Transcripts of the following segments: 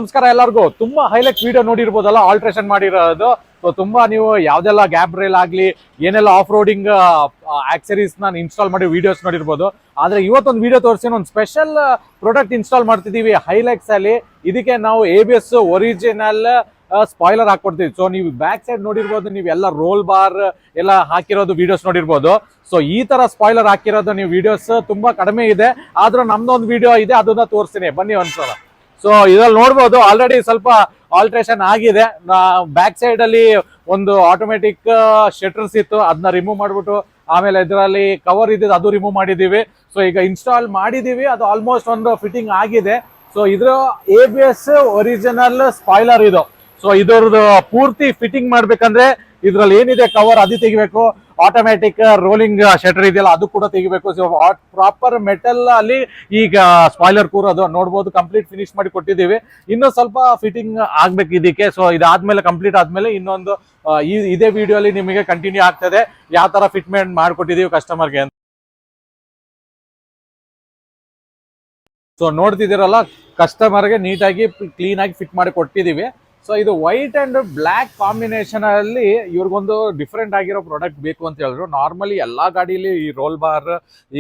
ನಮಸ್ಕಾರ ಎಲ್ಲರಿಗೂ. ತುಂಬಾ ಹೈಲೈಟ್ ವಿಡಿಯೋ ನೋಡಿರ್ಬೋದಲ್ಲ, ಆಲ್ಟ್ರೇಷನ್ ಮಾಡಿರೋದು. ಸೊ ತುಂಬಾ ನೀವು ಯಾವ್ದೆಲ್ಲ ಗ್ಯಾಪ್ ರೇಲ್ ಆಗ್ಲಿ, ಏನೆಲ್ಲ ಆಫ್ ರೋಡಿಂಗ್ ಆಕ್ಸರೀಸ್ ನಾನು ಇನ್ಸ್ಟಾಲ್ ಮಾಡಿ ವಿಡಿಯೋಸ್ ನೋಡಿರ್ಬೋದು. ಆದ್ರೆ ಇವತ್ತೊಂದು ವಿಡಿಯೋ ತೋರಿಸಿ ಒಂದು ಸ್ಪೆಷಲ್ ಪ್ರಾಡಕ್ಟ್ ಇನ್ಸ್ಟಾಲ್ ಮಾಡ್ತಿದೀವಿ ಹೈಲೈಕ್ಸ್ ಅಲ್ಲಿ. ಇದಕ್ಕೆ ನಾವು ABS ಒರಿಜಿನಲ್ ಸ್ಪಾಯ್ಲರ್ ಹಾಕೊಡ್ತೀವಿ. ಸೊ ನೀವು ಬ್ಯಾಕ್ ಸೈಡ್ ನೋಡಿರ್ಬೋದು, ನೀವೆಲ್ಲ ರೋಲ್ ಬಾರ್ ಎಲ್ಲ ಹಾಕಿರೋದು ವಿಡಿಯೋಸ್ ನೋಡಿರ್ಬೋದು. ಸೊ ಈ ತರ ಸ್ಪಾಯ್ಲರ್ ಹಾಕಿರೋದು ನೀವು ವಿಡಿಯೋಸ್ ತುಂಬಾ ಕಡಿಮೆ ಇದೆ. ಆದ್ರೂ ನಮ್ದೊಂದು ವಿಡಿಯೋ ಇದೆ, ಅದನ್ನ ತೋರಿಸ್ತೀನಿ, ಬನ್ನಿ ಒಂದ್ಸಲ. ಸೊ ಇದ್ರಲ್ಲಿ ನೋಡ್ಬೋದು ಆಲ್ರೆಡಿ ಸ್ವಲ್ಪ ಆಲ್ಟ್ರೇಷನ್ ಆಗಿದೆ. ಬ್ಯಾಕ್ ಸೈಡ್ ಅಲ್ಲಿ ಒಂದು ಆಟೋಮೆಟಿಕ್ ಶಟರ್ಸ್ ಇತ್ತು, ಅದನ್ನ ರಿಮೂವ್ ಮಾಡ್ಬಿಟ್ಟು ಆಮೇಲೆ ಇದರಲ್ಲಿ ಕವರ್ ಇದ್ದಿದ್ದು ಅದು ರಿಮೂವ್ ಮಾಡಿದೀವಿ. ಸೊ ಈಗ ಇನ್ಸ್ಟಾಲ್ ಮಾಡಿದೀವಿ, ಅದು ಆಲ್ಮೋಸ್ಟ್ ಒಂದು ಫಿಟ್ಟಿಂಗ್ ಆಗಿದೆ. ಸೊ ಇದ್ರ ABS ಒರಿಜಿನಲ್ ಸ್ಪಾಯ್ಲರ್ ಇದು. ಸೊ ಇದ್ರದ್ದು ಪೂರ್ತಿ ಫಿಟ್ಟಿಂಗ್ ಮಾಡ್ಬೇಕಂದ್ರೆ ಇದ್ರಲ್ಲಿ ಏನಿದೆ ಕವರ್ ಅದು ತೆಗಿಬೇಕು, ಆಟೋಮ್ಯಾಟಿಕ್ ರೋಲಿಂಗ್ ಶಟರ್ ಇದೆಯಲ್ಲ ಅದು ಕೂಡ ತೆಗಿಬೇಕು. ಸೊ ಪ್ರಾಪರ್ ಮೆಟಲ್ ಅಲ್ಲಿ ಈಗ ಸ್ಪಾಯ್ಲರ್ ಕೂರೋದು ನೋಡ್ಬೋದು. ಕಂಪ್ಲೀಟ್ ಫಿನಿಶ್ ಮಾಡಿ ಕೊಟ್ಟಿದ್ದೀವಿ, ಇನ್ನೂ ಸ್ವಲ್ಪ ಫಿಟ್ಟಿಂಗ್ ಆಗ್ಬೇಕು ಇದಕ್ಕೆ. ಸೊ ಇದಾದ್ಮೇಲೆ ಕಂಪ್ಲೀಟ್ ಆದ್ಮೇಲೆ ಇನ್ನೊಂದು ಇದೇ ವಿಡಿಯೋ ಅಲ್ಲಿ ನಿಮಗೆ ಕಂಟಿನ್ಯೂ ಆಗ್ತದೆ ಯಾವ ತರ ಫಿಟ್ಮೆಂಟ್ ಮಾಡ್ಕೊಟ್ಟಿದೀವಿ ಕಸ್ಟಮರ್ಗೆ ಅಂತ. ಸೊ ನೋಡ್ತಿದ್ದೀರಲ್ಲ, ಕಸ್ಟಮರ್ಗೆ ನೀಟಾಗಿ ಕ್ಲೀನ್ ಆಗಿ ಫಿಟ್ ಮಾಡಿ ಕೊಟ್ಟಿದೀವಿ. ಸೊ ಇದು ವೈಟ್ ಅಂಡ್ ಬ್ಲ್ಯಾಕ್ ಕಾಂಬಿನೇಷನ್ ಅಲ್ಲಿ ಇವ್ರಿಗೊಂದು ಡಿಫ್ರೆಂಟ್ ಆಗಿರೋ ಪ್ರಾಡಕ್ಟ್ ಬೇಕು ಅಂತ ಹೇಳಿದ್ರು. ನಾರ್ಮಲಿ ಎಲ್ಲಾ ಗಾಡಿಲಿ ಈ ರೋಲ್ ಬಾರ್,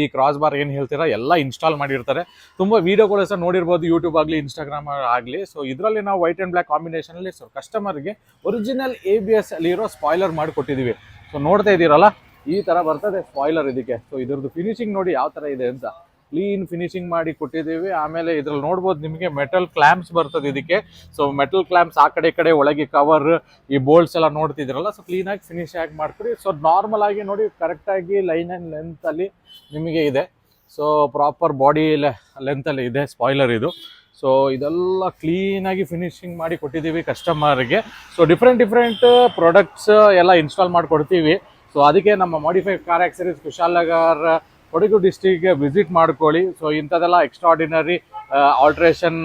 ಈ ಕ್ರಾಸ್ ಬಾರ್ ಏನ್ ಹೇಳ್ತೀರಾ ಎಲ್ಲ ಇನ್ಸ್ಟಾಲ್ ಮಾಡಿರ್ತಾರೆ. ತುಂಬಾ ವಿಡಿಯೋಗಳು ಸಹ ನೋಡಿರ್ಬೋದು, ಯೂಟ್ಯೂಬ್ ಆಗಲಿ ಇನ್ಸ್ಟಾಗ್ರಾಮ್ ಆಗಲಿ. ಸೊ ಇದರಲ್ಲಿ ನಾವು ವೈಟ್ ಅಂಡ್ ಬ್ಲ್ಯಾಕ್ ಕಾಂಬಿನೇಷನ್ ಅಲ್ಲಿ ಕಸ್ಟಮರ್ಗೆ ಒರಿಜಿನಲ್ ABS ಅಲ್ಲಿ ಇರೋ ಸ್ಪಾಯ್ಲರ್ ಮಾಡಿ ಕೊಟ್ಟಿದೀವಿ. ಸೊ ನೋಡ್ತಾ ಇದ್ದೀರಲ್ಲ, ಈ ತರ ಬರ್ತದೆ ಸ್ಪಾಯ್ಲರ್ ಇದಕ್ಕೆ. ಸೊ ಇದ್ರದ್ದು ಫಿನಿಶಿಂಗ್ ನೋಡಿ ಯಾವ ತರ ಇದೆ ಅಂತ, ಕ್ಲೀನ್ ಫಿನಿಶಿಂಗ್ ಮಾಡಿ ಕೊಟ್ಟಿದ್ದೀವಿ. ಆಮೇಲೆ ಇದ್ರಲ್ಲಿ ನೋಡ್ಬೋದು ನಿಮಗೆ ಮೆಟಲ್ ಕ್ಲಾಂಪ್ಸ್ ಬರ್ತದೆ ಇದಕ್ಕೆ. ಸೊ ಮೆಟಲ್ ಕ್ಲಾಂಪ್ಸ್ ಆ ಕಡೆ ಈ ಕಡೆ, ಒಳಗೆ ಕವರ್, ಈ ಬೋಲ್ಟ್ಸ್ ಎಲ್ಲ ನೋಡ್ತಿದ್ರಲ್ಲ, ಸೊ ಕ್ಲೀನ್ ಆಗಿ ಫಿನಿಶ್ ಆಗಿ ಮಾಡ್ಕೊಡಿ. ಸೊ ನಾರ್ಮಲ್ ಆಗಿ ನೋಡಿ, ಕರೆಕ್ಟ್ ಆಗಿ ಲೈನ್ ಅಂಡ್ ಲೆಂತ್ ಅಲ್ಲಿ ನಿಮಗೆ ಇದೆ. ಸೊ ಪ್ರಾಪರ್ ಬಾಡಿ ಲೆಂತ್ ಅಲ್ಲಿ ಇದೆ ಸ್ಪಾಯ್ಲರ್ ಇದು. ಸೊ ಇದೆಲ್ಲ ಕ್ಲೀನ್ ಆಗಿ ಫಿನಿಶಿಂಗ್ ಮಾಡಿ ಕೊಟ್ಟಿದ್ದೀವಿ ಕಸ್ಟಮರ್ಗೆ. ಸೊ ಡಿಫ್ರೆಂಟ್ ಪ್ರಾಡಕ್ಟ್ಸ್ ಎಲ್ಲ ಇನ್ಸ್ಟಾಲ್ ಮಾಡಿಕೊಡ್ತೀವಿ. ಸೊ ಅದಕ್ಕೆ ನಮ್ಮ modified car accessories Kushalnagar Kodagu ಡಿಸ್ಟ್ರಿಕ್ಗೆ ವಿಸಿಟ್ ಮಾಡ್ಕೊಳ್ಳಿ. ಸೊ ಇಂಥದ್ದೆಲ್ಲ ಎಕ್ಸ್ಟ್ರಾರ್ಡಿನರಿ ಆಲ್ಟ್ರೇಷನ್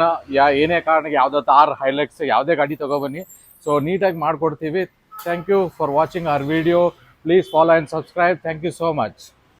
ಏನೇ ಕಾರಣಕ್ಕೆ ಯಾವುದೋ ತಾರ್, ಹೈಲೈಕ್ಸ್ ಯಾವುದೇ ಗಾಡಿ ತಗೊಬನ್ನಿ. ಸೊ ನೀಟಾಗಿ ಮಾಡಿಕೊಡ್ತೀವಿ. Thank you for watching our video. Please follow and subscribe. Thank you so much.